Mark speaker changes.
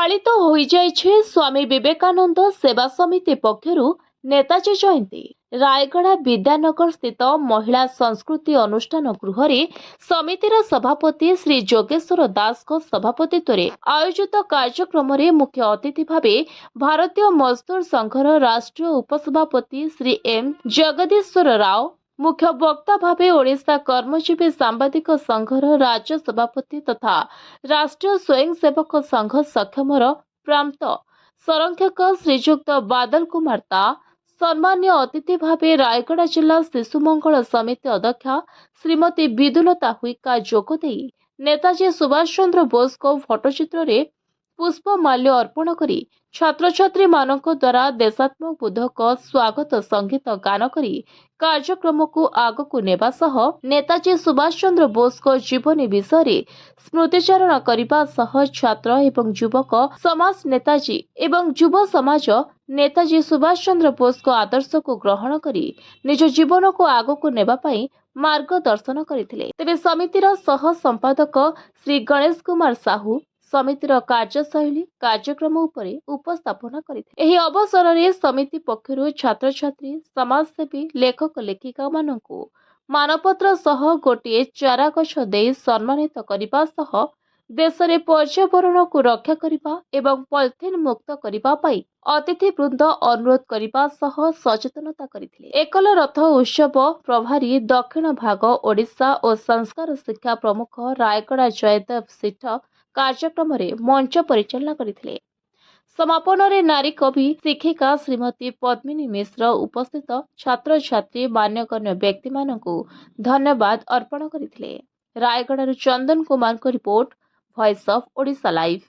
Speaker 1: पालित हो जाइछे स्वामी विवेकानंद सेवा समिति पक्षरु नेताजी जयंती। रायगढ़ विद्यानगर स्थित महिला संस्कृति अनुष्ठान गृह रे समितिर सभापति श्री जोगेश्वर दास को सभापतित्व आयोजित कार्यक्रम रे मुख्य अतिथि भावे भारतीय मजदूर संघर राष्ट्रीय उपसभापति श्री एम जगदीश्वर राव, मुख्य वक्ता भावे ओडिशा कर्मजीवी सांबादिक संघर राज्य सभापति तथा राष्ट्रीय स्वयंसेवक संघ सक्षमर प्रांत संरक्षक श्रीजुक्त बादल कुमार ता, सम्मान्य अतिथि भावे रायगढ़ जिला शिशु मंगल समिति अध्यक्षा श्रीमती विदुलता हुईका जोगदे नेताजी सुभाष चंद्र बोस को फोटोचित्र रे पुष्पमाल्य अर्पण करी छात्र छात्री मानक द्वारा देशात्मक बोधक स्वागत संगीत गान करी कार्यक्रम को आग को नेबा सह नेताजी सुभाष चंद्र बोस को जीवनी विषय रे स्मृतिचारण करने सह छात्र एवं युवक समाज नेताजी एवं युव समाज नेताजी सुभाष चंद्र बोस को आदर्श को ग्रहण करी निज जीवन को आग को नेबा पई मार्गदर्शन करथिले। तेबे समितिर सह संपादक श्री गणेश कुमार साहू समितिर कार्यशैली कार्यक्रम उपरे उपस्थापना करथिले। एही अवसर रे समिति पक्षरु छात्र छात्री समाजसेवी लेखक लेखिका मानकु मानपत्र सह गोटे चारा गछ दे सम्मानित करने सह देश रे पर्यावरण को रक्षा करने एवं पॉलिथिन मुक्त करने अतिथि वृंद अनुरोध करने सह सचेतनता करथिले। एकल रथ उत्सव प्रभारी दक्षिण भाग ओडिशा और संस्कार शिक्षा प्रमुख रायगढ़ जयदेव सिठ कार्यक्रम रे मंच परिचालना करथिले। समापन रे नारी कवि शिक्षिका श्रीमती पद्मिनी मिश्र उपस्थित छात्र छात्री मान्यगण्य व्यक्ति मानकु धन्यवाद अर्पण करथिले। रायगढ़ चंदन कुमार को report, voice of Odisha live.